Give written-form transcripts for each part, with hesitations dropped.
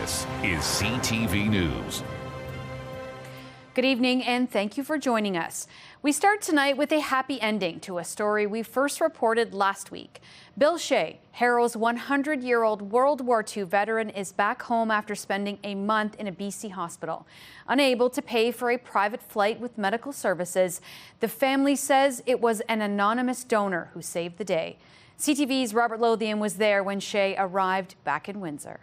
This is CTV News. Good evening and thank you for joining us. We start tonight with a happy ending to a story we first reported last week. Bill Shea, Harrow's 100-year-old World War II veteran, is back home after spending a month in a BC hospital. Unable to pay for a private flight with medical services, the family says it was an anonymous donor who saved the day. CTV's Robert Lothian was there when Shea arrived back in Windsor.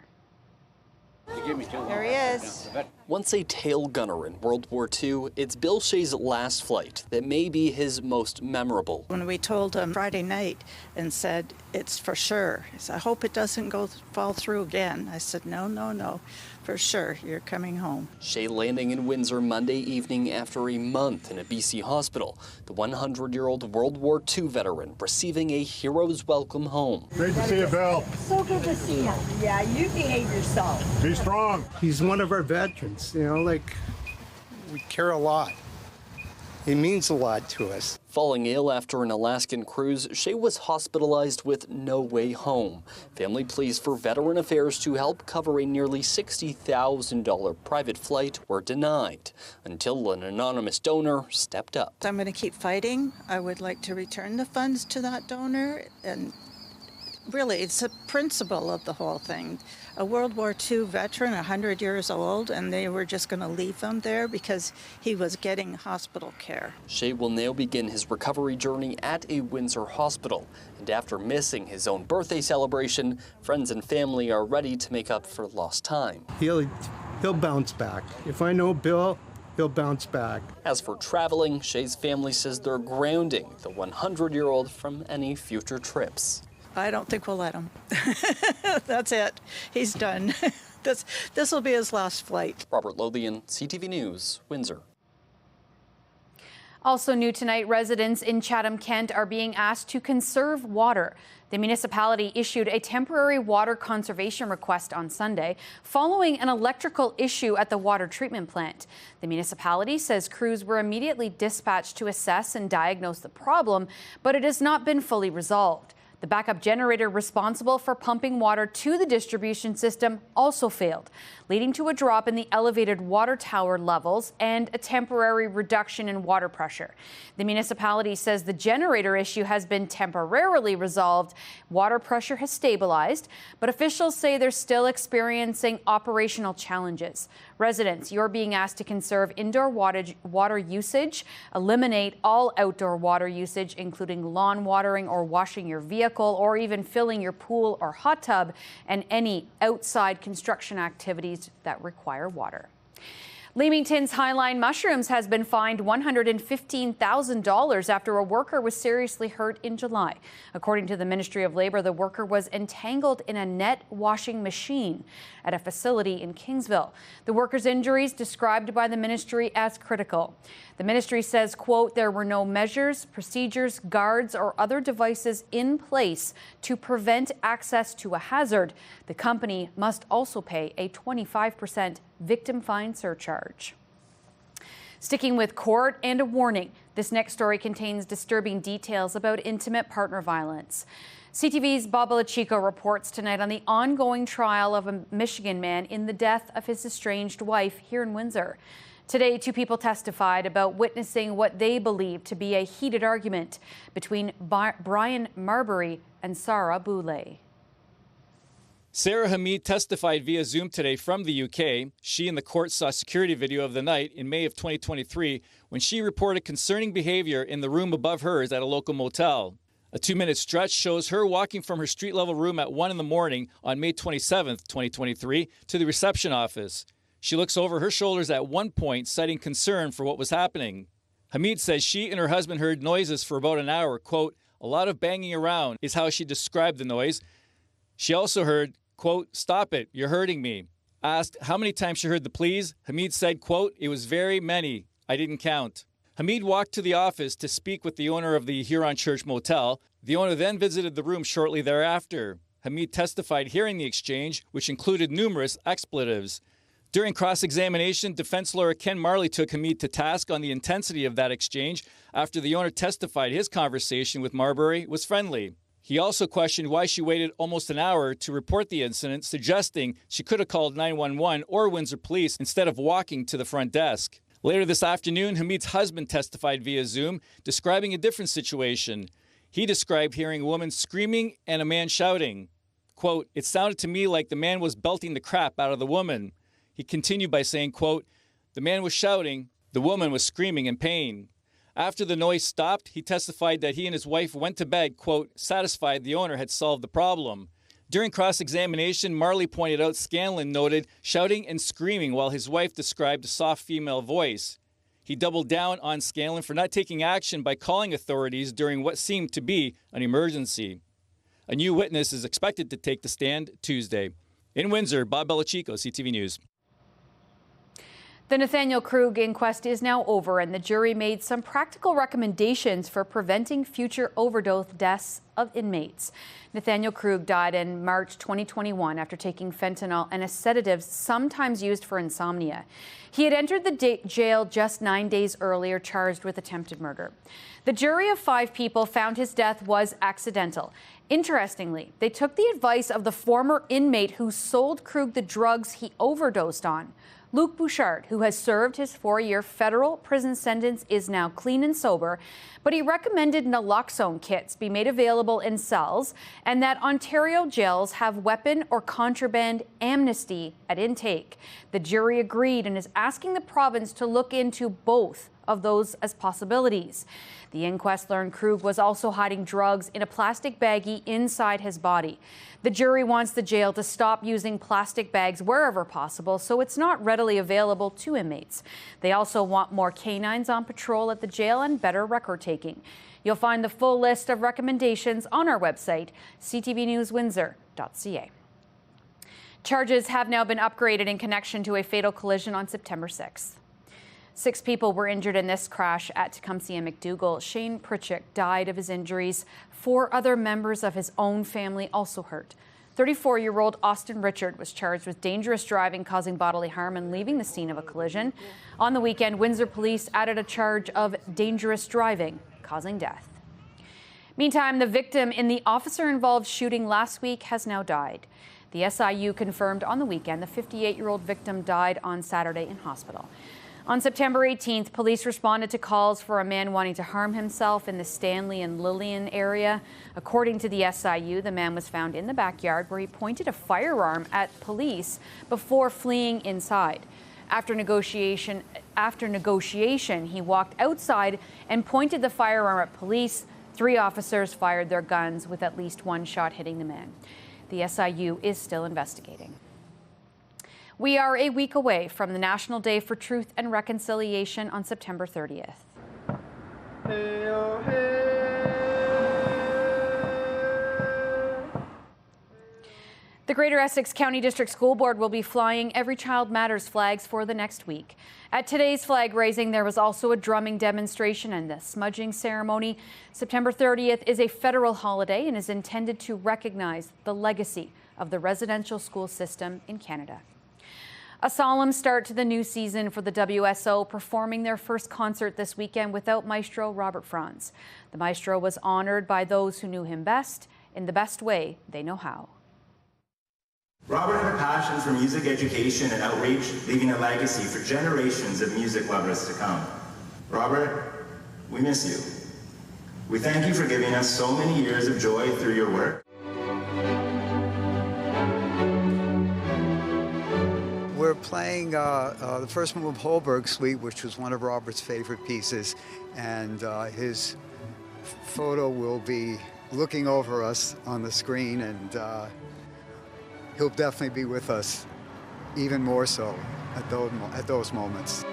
There he is. Once a tail gunner in World War II, it's Bill Shea's last flight that may be his most memorable. When we told him Friday night and said, it's for sure, he said, I hope it doesn't fall through again. I said, no, for sure, you're coming home. Shea landing in Windsor Monday evening after a month in a BC hospital. The 100-year-old World War II veteran receiving a hero's welcome home. Great to see you, Bill. So good to see you. Yeah, you behave yourself. Be strong. He's one of our veterans, we care a lot. He means a lot to us. Falling ill after an Alaskan cruise, Shea was hospitalized with no way home. Family pleas for Veteran Affairs to help cover a nearly $60,000 private flight were denied until an anonymous donor stepped up. I'm going to keep fighting. I would like to return the funds to that donor, and really, it's a principle of the whole thing. A World War II veteran, 100 years old, and they were just going to leave him there because he was getting hospital care. Shea will now begin his recovery journey at a Windsor hospital. And after missing his own birthday celebration, friends and family are ready to make up for lost time. He'll bounce back. If I know Bill, he'll bounce back. As for traveling, Shea's family says they're grounding the 100-year-old from any future trips. I don't think we'll let him. That's it. He's done. This will be his last flight. Robert Lothian, CTV News, Windsor. Also new tonight, residents in Chatham-Kent are being asked to conserve water. The municipality issued a temporary water conservation request on Sunday following an electrical issue at the water treatment plant. The municipality says crews were immediately dispatched to assess and diagnose the problem, but it has not been fully resolved. The backup generator responsible for pumping water to the distribution system also failed, leading to a drop in the elevated water tower levels and a temporary reduction in water pressure. The municipality says the generator issue has been temporarily resolved. Water pressure has stabilized, but officials say they're still experiencing operational challenges. Residents, you're being asked to conserve indoor water usage, eliminate all outdoor water usage, including lawn watering or washing your vehicle, or even filling your pool or hot tub, and any outside construction activities that require water. Leamington's Highline Mushrooms has been fined $115,000 after a worker was seriously hurt in July. According to the Ministry of Labour, the worker was entangled in a net washing machine at a facility in Kingsville. The worker's injuries described by the ministry as critical. The ministry says, quote, there were no measures, procedures, guards, or other devices in place to prevent access to a hazard. The company must also pay a 25% victim fine surcharge. Sticking with court and a warning, this next story contains disturbing details about intimate partner violence. CTV's Bob Balachico reports tonight on the ongoing trial of a Michigan man in the death of his estranged wife here in Windsor. Today, two people testified about witnessing what they believe to be a heated argument between Brian Marbury and Sarah Boulay. Sarah Hamid testified via Zoom today from the UK. She and the court saw security video of the night in May of 2023 when she reported concerning behavior in the room above hers at a local motel. A 2-minute stretch shows her walking from her street-level room at 1 in the morning on May 27, 2023, to the reception office. She looks over her shoulders at one point, citing concern for what was happening. Hamid says she and her husband heard noises for about an hour. Quote, a lot of banging around is how she described the noise. She also heard, quote, stop it, you're hurting me. Asked how many times she heard the pleas, Hamid said, quote, it was very many. I didn't count. Hamid walked to the office to speak with the owner of the Huron Church Motel. The owner then visited the room shortly thereafter. Hamid testified hearing the exchange, which included numerous expletives. During cross-examination, defense lawyer Ken Marley took Hamid to task on the intensity of that exchange after the owner testified his conversation with Marbury was friendly. He also questioned why she waited almost an hour to report the incident, suggesting she could have called 911 or Windsor Police instead of walking to the front desk. Later this afternoon, Hamid's husband testified via Zoom, describing a different situation. He described hearing a woman screaming and a man shouting. Quote, "It sounded to me like the man was belting the crap out of the woman." He continued by saying, quote, "The man was shouting, the woman was screaming in pain." After the noise stopped, he testified that he and his wife went to bed, quote, satisfied the owner had solved the problem. During cross-examination, Marley pointed out Scanlon noted shouting and screaming while his wife described a soft female voice. He doubled down on Scanlon for not taking action by calling authorities during what seemed to be an emergency. A new witness is expected to take the stand Tuesday. In Windsor, Bob Belichico, CTV News. The Nathaniel Krug inquest is now over, and the jury made some practical recommendations for preventing future overdose deaths of inmates. Nathaniel Krug died in March 2021 after taking fentanyl and a sedative sometimes used for insomnia. He had entered the jail just 9 days earlier, charged with attempted murder. The jury of 5 people found his death was accidental. Interestingly, they took the advice of the former inmate who sold Krug the drugs he overdosed on. Luc Bouchard, who has served his 4-year federal prison sentence, is now clean and sober, but he recommended naloxone kits be made available in cells and that Ontario jails have weapon or contraband amnesty at intake. The jury agreed and is asking the province to look into both of those as possibilities. The inquest learned Krug was also hiding drugs in a plastic baggie inside his body. The jury wants the jail to stop using plastic bags wherever possible so it's not readily available to inmates. They also want more canines on patrol at the jail and better record taking. You'll find the full list of recommendations on our website, ctvnewswindsor.ca. Charges have now been upgraded in connection to a fatal collision on September 6th. 6 people were injured in this crash at Tecumseh and McDougall. Shane Pritchett died of his injuries. 4 other members of his own family also hurt. 34-year-old Austin Richard was charged with dangerous driving causing bodily harm and leaving the scene of a collision. On the weekend, Windsor police added a charge of dangerous driving causing death. Meantime, the victim in the officer-involved shooting last week has now died. The SIU confirmed on the weekend the 58-year-old victim died on Saturday in hospital. On September 18th, police responded to calls for a man wanting to harm himself in the Stanley and Lillian area. According to the SIU, the man was found in the backyard where he pointed a firearm at police before fleeing inside. After negotiation, he walked outside and pointed the firearm at police. 3 officers fired their guns with at least 1 shot hitting the man. The SIU is still investigating. We are a week away from the National Day for Truth and Reconciliation on September 30th. The Greater Essex County District School Board will be flying Every Child Matters flags for the next week. At today's flag raising, there was also a drumming demonstration and a smudging ceremony. September 30th is a federal holiday and is intended to recognize the legacy of the residential school system in Canada. A solemn start to the new season for the WSO, performing their first concert this weekend without Maestro Robert Franz. The Maestro was honored by those who knew him best in the best way they know how. Robert had a passion for music education and outreach, leaving a legacy for generations of music lovers to come. Robert, we miss you. We thank you for giving us so many years of joy through your work. We're playing the first move of Holberg Suite, which was one of Robert's favorite pieces, and his photo will be looking over us on the screen, and he'll definitely be with us even more so at those moments.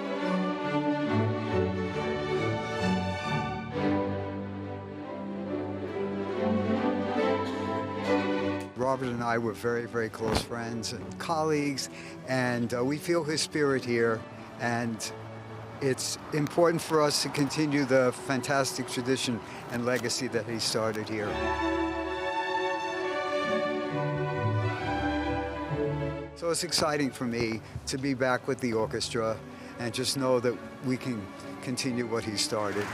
Robert and I were very, very close friends and colleagues, and we feel his spirit here, and it's important for us to continue the fantastic tradition and legacy that he started here. So it's exciting for me to be back with the orchestra and just know that we can continue what he started.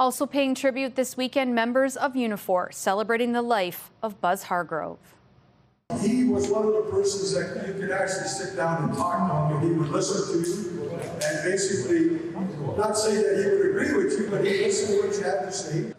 Also paying tribute this weekend, members of Unifor celebrating the life of Buzz Hargrove. He was one of the persons that you could actually sit down and talk to him, and he would listen to you and basically not say that he would agree with you, but he'd listen to what you have to say.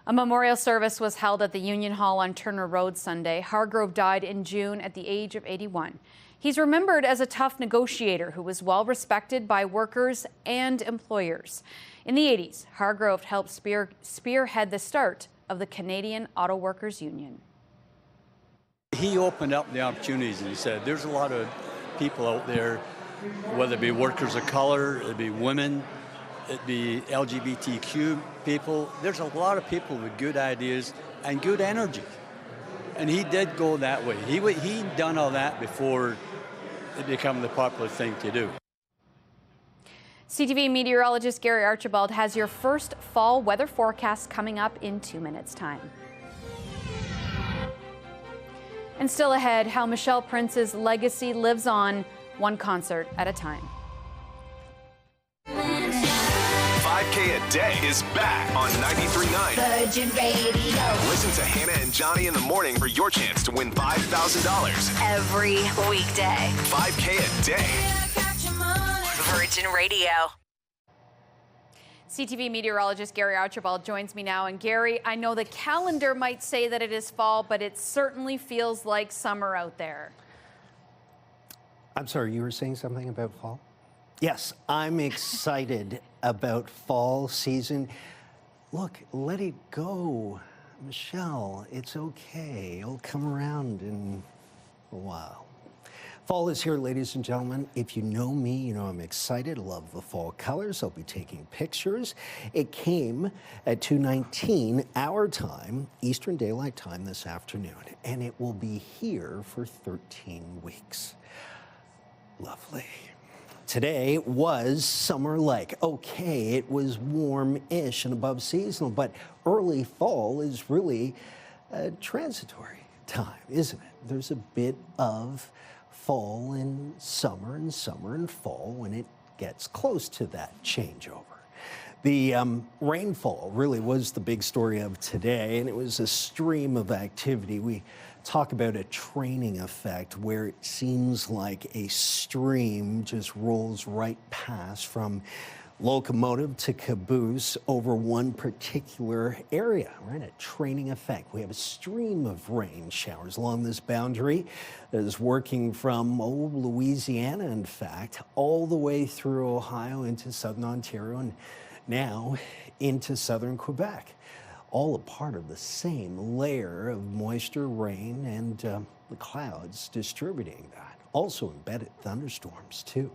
A memorial service was held at the Union Hall on Turner Road Sunday. Hargrove died in June at the age of 81. He's remembered as a tough negotiator who was well respected by workers and employers. In the 80s, Hargrove helped spearhead the start of the Canadian Auto Workers Union. He opened up the opportunities and he said, there's a lot of people out there, whether it be workers of color, it'd be women, it'd be LGBTQ people. There's a lot of people with good ideas and good energy. And he did go that way. He'd done all that before it became the popular thing to do. CTV meteorologist Gary Archibald has your first fall weather forecast coming up in 2 minutes' time. And still ahead, how Michelle Prince's legacy lives on, one concert at a time. 5K a day is back on 93.9 Virgin Radio. Listen to Hannah and Johnny in the morning for your chance to win $5,000 every weekday. 5K a day. Virgin Radio. CTV meteorologist Gary Archibald joins me now. And Gary, I know the calendar might say that it is fall, but it certainly feels like summer out there. I'm sorry, you were saying something about fall? Yes, I'm excited about fall season. Look, let it go. Michelle, it's okay. It'll come around in a while. Fall is here, ladies and gentlemen. If you know me, you know I'm excited. I love the fall colors. I'll be taking pictures. It came at 2:19 our time, Eastern Daylight Time this afternoon, and it will be here for 13 weeks. Lovely. Today was summer-like. Okay, it was warm-ish and above seasonal, but early fall is really a transitory time, isn't it? There's a bit of fall and summer and fall when it gets close to that changeover. The rainfall really was the big story of today, and it was a stream of activity. We talk about a training effect where it seems like a stream just rolls right past from locomotive to caboose over one particular area, right? A training effect. We have a stream of rain showers along this boundary that is working from Louisiana, in fact, all the way through Ohio into southern Ontario and now into southern Quebec. All a part of the same layer of moisture, rain, and the clouds distributing that. Also embedded thunderstorms, too.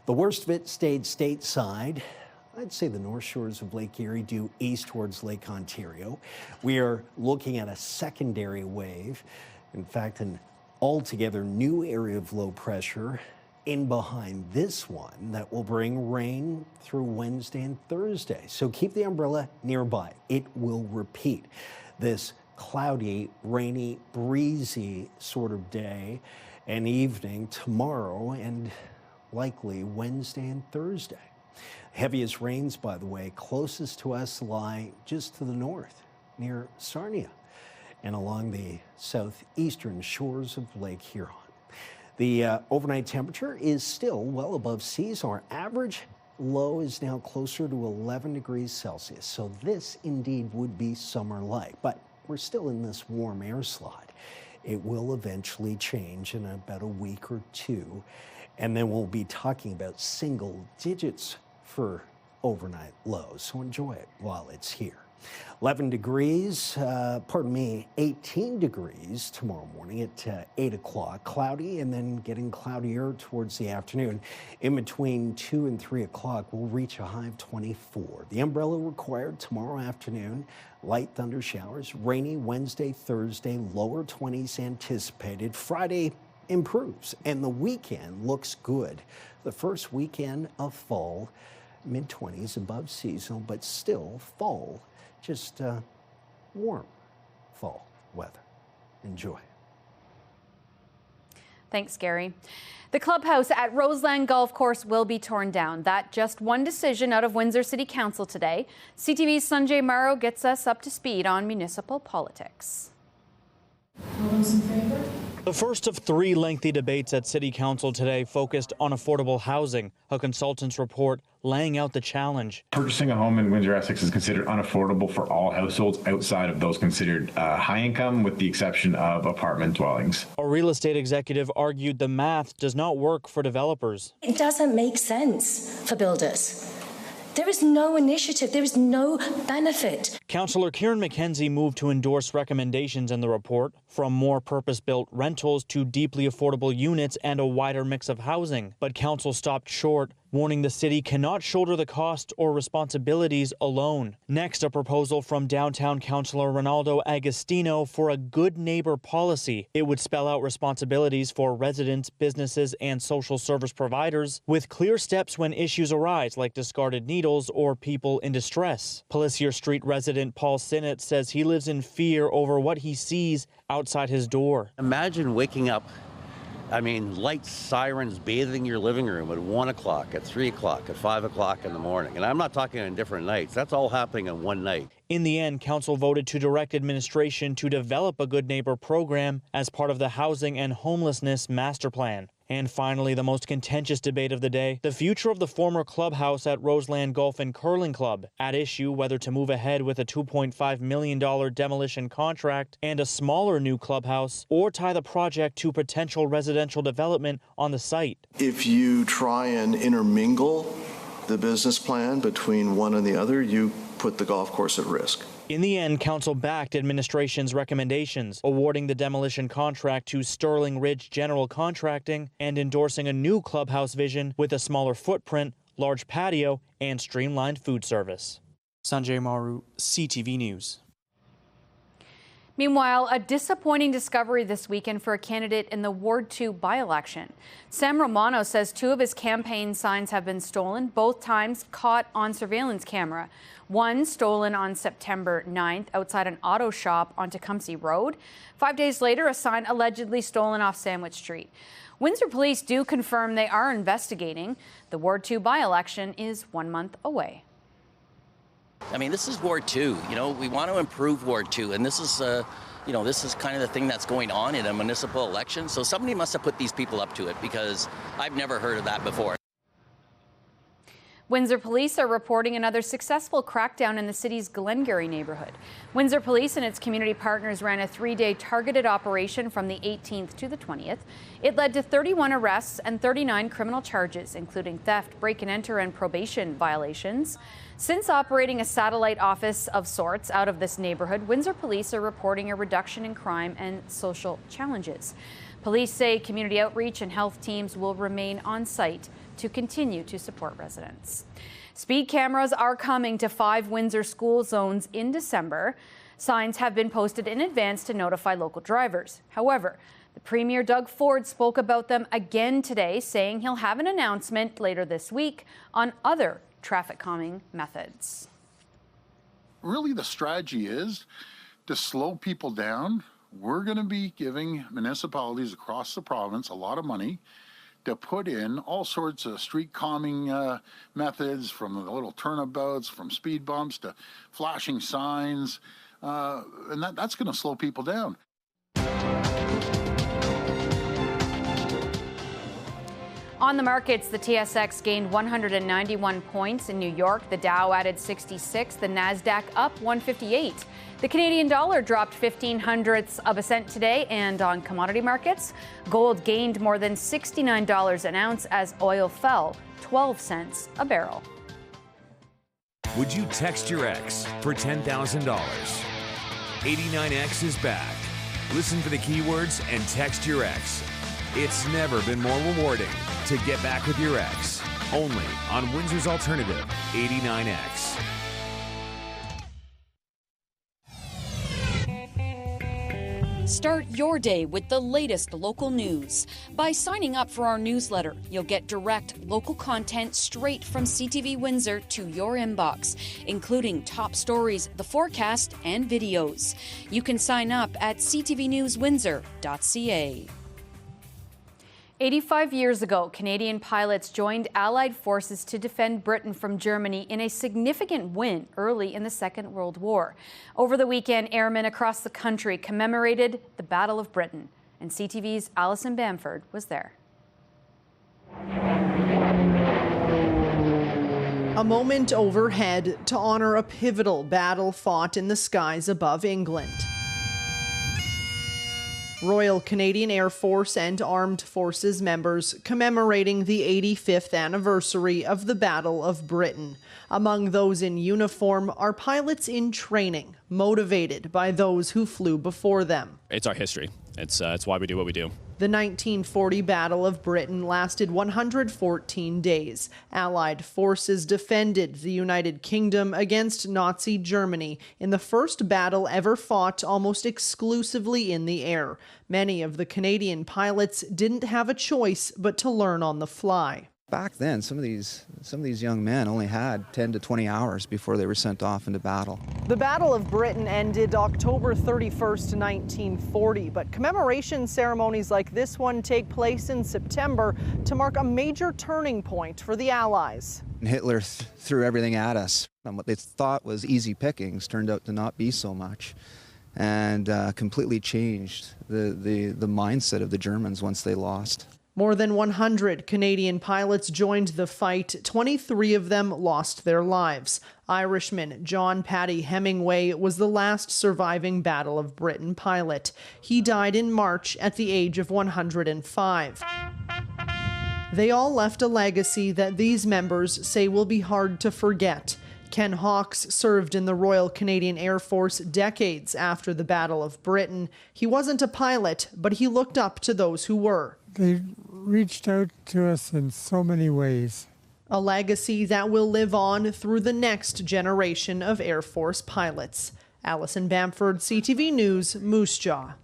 The worst of it stayed stateside. I'd say the north shores of Lake Erie due east towards Lake Ontario. We are looking at a secondary wave. In fact, an altogether new area of low pressure in behind this one that will bring rain through Wednesday and Thursday. So keep the umbrella nearby. It will repeat. This cloudy, rainy, breezy sort of day and evening tomorrow and likely Wednesday and Thursday. Heaviest rains, by the way, closest to us lie just to the north near Sarnia and along the southeastern shores of Lake Huron. The overnight temperature is still well above seasonal. Our average low is now closer to 11 degrees Celsius. So this indeed would be summer-like, but we're still in this warm air slot. It will eventually change in about a week or two, and then we'll be talking about single digits for overnight lows. So enjoy it while it's here. 11 degrees, 18 degrees tomorrow morning at 8 o'clock. Cloudy and then getting cloudier towards the afternoon. In between 2 and 3 o'clock, we'll reach a high of 24. The umbrella required tomorrow afternoon. Light thunder showers. Rainy Wednesday, Thursday, lower 20s anticipated. Friday improves and the weekend looks good. The first weekend of fall, mid-20s above seasonal, but still fall. Just warm fall weather. Enjoy. Thanks, Gary. The clubhouse at Roseland Golf Course will be torn down. That just one decision out of Windsor City Council today. CTV's Sanjay Morrow gets us up to speed on municipal politics. All those in favor? The first of 3 lengthy debates at City Council today focused on affordable housing, a consultant's report laying out the challenge. Purchasing a home in Windsor, Essex is considered unaffordable for all households outside of those considered high income, with the exception of apartment dwellings. A real estate executive argued the math does not work for developers. It doesn't make sense for builders. There is no initiative, there is no benefit. Councillor Kieran McKenzie moved to endorse recommendations in the report, from more purpose-built rentals to deeply affordable units and a wider mix of housing. But Council stopped short, warning the city cannot shoulder the cost or responsibilities alone. Next, a proposal from downtown Councillor Ronaldo Agostino for a good neighbor policy. It would spell out responsibilities for residents, businesses, and social service providers, with clear steps when issues arise, like discarded needles or people in distress. Pelissier Street resident Paul Sinnott says he lives in fear over what he sees outside his door. Imagine waking up, lights, sirens bathing your living room at 1 o'clock, at 3 o'clock, at 5 o'clock in the morning. And I'm not talking on different nights. That's all happening in one night. In the end, Council voted to direct administration to develop a Good Neighbor program as part of the Housing and Homelessness Master Plan. And finally, the most contentious debate of the day, the future of the former clubhouse at Roseland Golf and Curling Club. At issue whether to move ahead with a $2.5 million demolition contract and a smaller new clubhouse, or tie the project to potential residential development on the site. If you try and intermingle the business plan between one and the other, you put the golf course at risk. In the end, Council backed administration's recommendations, awarding the demolition contract to Sterling Ridge General Contracting and endorsing a new clubhouse vision with a smaller footprint, large patio, and streamlined food service. Sanjay Maru, CTV News. Meanwhile, a disappointing discovery this weekend for a candidate in the Ward 2 by-election. Sam Romano says 2 of his campaign signs have been stolen, both times caught on surveillance camera. One stolen on September 9th outside an auto shop on Tecumseh Road. 5 days later, a sign allegedly stolen off Sandwich Street. Windsor police do confirm they are investigating. The Ward 2 by-election is 1 month away. This is Ward 2. We want to improve Ward 2, and this is, this is kind of the thing that's going on in a municipal election. So somebody must have put these people up to it, because I've never heard of that before. Windsor police are reporting another successful crackdown in the city's Glengarry neighborhood. Windsor police and its community partners ran a 3-day targeted operation from the 18th to the 20th. It led to 31 arrests and 39 criminal charges, including theft, break-and-enter, and probation violations. Since operating a satellite office of sorts out of this neighborhood, Windsor police are reporting a reduction in crime and social challenges. Police say community outreach and health teams will remain on site to continue to support residents. Speed cameras are coming to 5 Windsor school zones in December. Signs have been posted in advance to notify local drivers. However, the Premier Doug Ford spoke about them again today, saying he'll have an announcement later this week on other traffic calming methods. Really, the strategy is to slow people down. We're going to be giving municipalities across the province a lot of money to put in all sorts of street calming methods, from the little turnabouts, from speed bumps to flashing signs, and that's going to slow people down. On the markets, the TSX gained 191 points. In New York, the Dow added 66, the Nasdaq up 158. The Canadian dollar dropped 0.15 of a cent today, and on commodity markets, gold gained more than $69 an ounce as oil fell 12 cents a barrel. Would you text your ex for $10,000? 89X is back. Listen for the keywords and text your ex. It's never been more rewarding to get back with your ex. Only on Windsor's Alternative, 89X. Start your day with the latest local news. By signing up for our newsletter, you'll get direct local content straight from CTV Windsor to your inbox, including top stories, the forecast, and videos. You can sign up at ctvnewswindsor.ca. 85 years ago, Canadian pilots joined Allied forces to defend Britain from Germany in a significant win early in the Second World War. Over the weekend, airmen across the country commemorated the Battle of Britain, and CTV's Alison Bamford was there. A moment overhead to honor a pivotal battle fought in the skies above England. Royal Canadian Air Force and Armed Forces members commemorating the 85th anniversary of the Battle of Britain. Among those in uniform are pilots in training, motivated by those who flew before them. It's our history. It's why we do what we do. The 1940 Battle of Britain lasted 114 days. Allied forces defended the United Kingdom against Nazi Germany in the first battle ever fought almost exclusively in the air. Many of the Canadian pilots didn't have a choice but to learn on the fly. Back then, some of these young men only had 10 to 20 hours before they were sent off into battle. The Battle of Britain ended October 31st, 1940, but commemoration ceremonies like this one take place in September to mark a major turning point for the Allies. Hitler threw everything at us, and what they thought was easy pickings turned out to not be so much, and completely changed the mindset of the Germans once they lost. More than 100 Canadian pilots joined the fight. 23 of them lost their lives. Irishman John Paddy Hemingway was the last surviving Battle of Britain pilot. He died in March at the age of 105. They all left a legacy that these members say will be hard to forget. Ken Hawkes served in the Royal Canadian Air Force decades after the Battle of Britain. He wasn't a pilot, but he looked up to those who were. They reached out to us in so many ways. A legacy that will live on through the next generation of Air Force pilots. Alison Bamford, CTV News, Moose Jaw.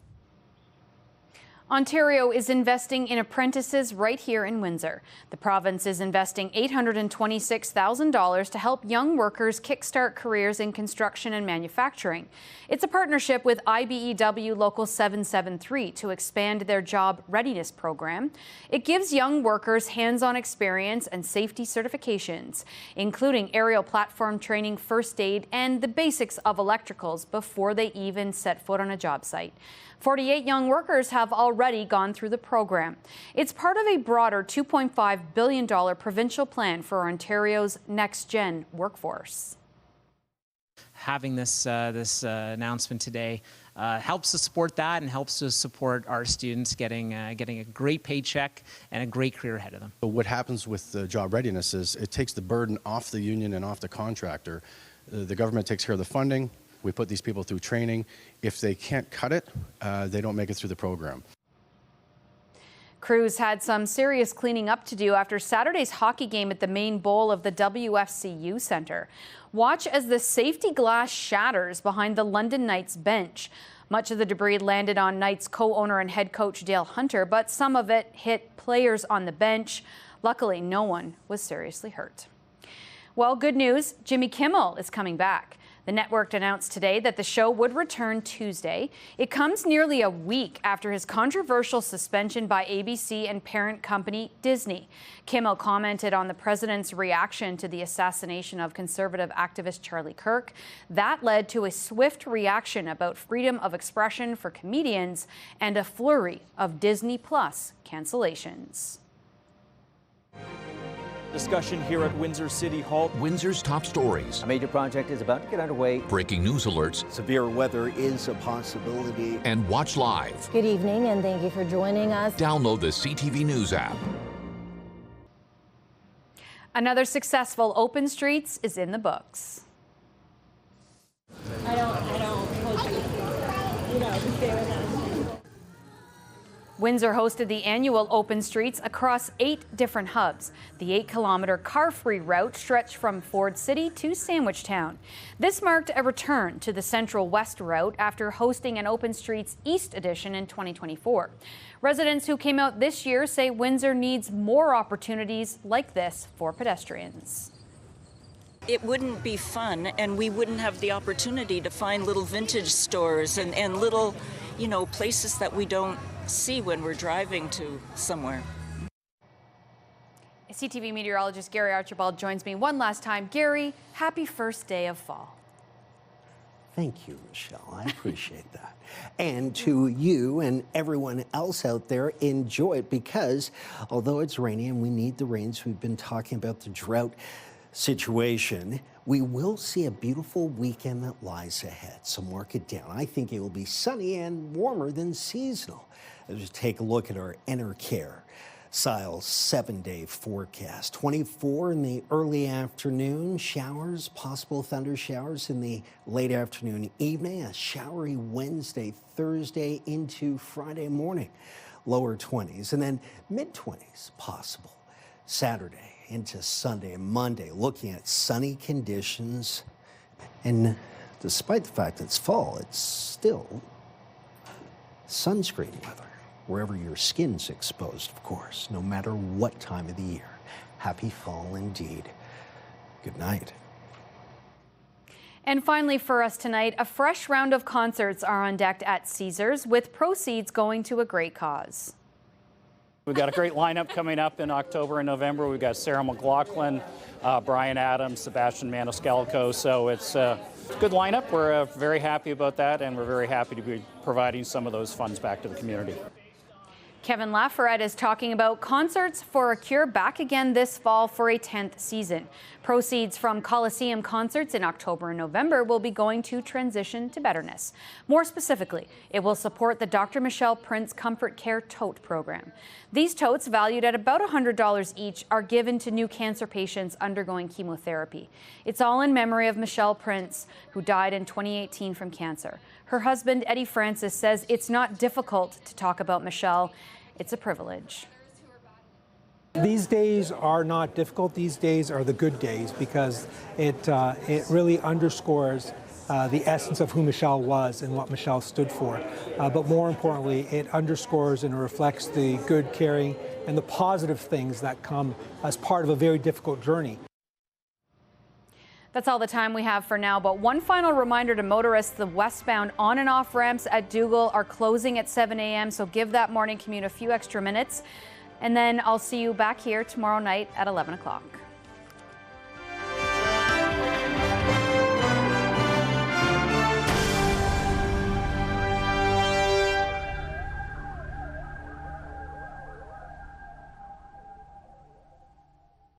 Ontario is investing in apprentices right here in Windsor. The province is investing $826,000 to help young workers kickstart careers in construction and manufacturing. It's a partnership with IBEW Local 773 to expand their job readiness program. It gives young workers hands-on experience and safety certifications, including aerial platform training, first aid, and the basics of electricals before they even set foot on a job site. 48 young workers have already gone through the program. It's part of a broader $2.5 billion provincial plan for Ontario's next-gen workforce. Having this announcement today helps to support that and helps to support our students getting a great paycheck and a great career ahead of them. What happens with the job readiness is it takes the burden off the union and off the contractor. The government takes care of the funding. We put these people through training. If they can't cut it, they don't make it through the program. Crews had some serious cleaning up to do after Saturday's hockey game at the main bowl of the WFCU Centre. Watch as the safety glass shatters behind the London Knights bench. Much of the debris landed on Knights co-owner and head coach Dale Hunter, but some of it hit players on the bench. Luckily, no one was seriously hurt. Well, good news, Jimmy Kimmel is coming back. The network announced today that the show would return Tuesday. It comes nearly a week after his controversial suspension by ABC and parent company Disney. Kimmel commented on the president's reaction to the assassination of conservative activist Charlie Kirk. That led to a swift reaction about freedom of expression for comedians and a flurry of Disney Plus cancellations. Discussion here at Windsor City Hall. Windsor's top stories. A major project is about to get underway. Breaking news alerts. Severe weather is a possibility. And watch live. Good evening, and thank you for joining us. Download the CTV News app. Another successful Open Streets is in the books. I don't hold you to stay with us. Windsor hosted the annual Open Streets across 8 different hubs. The 8-kilometer car-free route stretched from Ford City to Sandwichtown. This marked a return to the Central West route after hosting an Open Streets East edition in 2024. Residents who came out this year say Windsor needs more opportunities like this for pedestrians. It wouldn't be fun, and we wouldn't have the opportunity to find little vintage stores and little, places that we don't see when we're driving to somewhere. CTV meteorologist Gary Archibald joins me one last time. Gary, happy first day of fall. Thank you, Michelle. I appreciate that. And to you and everyone else out there, enjoy it, because although it's rainy and we need the rains, we've been talking about the drought situation, we will see a beautiful weekend that lies ahead. So mark it down. I think it will be sunny and warmer than seasonal. As we take a look at our Enercare Siles 7-day forecast. 24 in the early afternoon, showers, possible thunder showers in the late afternoon, evening, a showery Wednesday, Thursday into Friday morning, lower 20s, and then mid-20s possible Saturday into Sunday and Monday, looking at sunny conditions. And despite the fact it's fall, it's still sunscreen weather, wherever your skin's exposed, of course, no matter what time of the year. Happy fall indeed. Good night. And finally for us tonight, a fresh round of concerts are on deck at Caesars, with proceeds going to a great cause. We've got a great lineup coming up in October and November. We've got Sarah McLachlan, Brian Adams, Sebastian Maniscalco. So it's a good lineup. We're very happy about that, and we're very happy to be providing some of those funds back to the community. Kevin Lafayette is talking about Concerts for a Cure back again this fall for a 10th season. Proceeds from Coliseum concerts in October and November will be going to Transition to Betterness. More specifically, it will support the Dr. Michelle Prince Comfort Care Tote program. These totes, valued at about $100 each, are given to new cancer patients undergoing chemotherapy. It's all in memory of Michelle Prince, who died in 2018 from cancer. Her husband, Eddie Francis, says it's not difficult to talk about Michelle. It's a privilege. These days are not difficult. These days are the good days, because it really underscores the essence of who Michelle was and what Michelle stood for. But more importantly, it underscores and reflects the good, caring, and the positive things that come as part of a very difficult journey. That's all the time we have for now, but one final reminder to motorists: the westbound on and off ramps at Dougal are closing at 7 a.m., so give that morning commute a few extra minutes. And then I'll see you back here tomorrow night at 11 o'clock.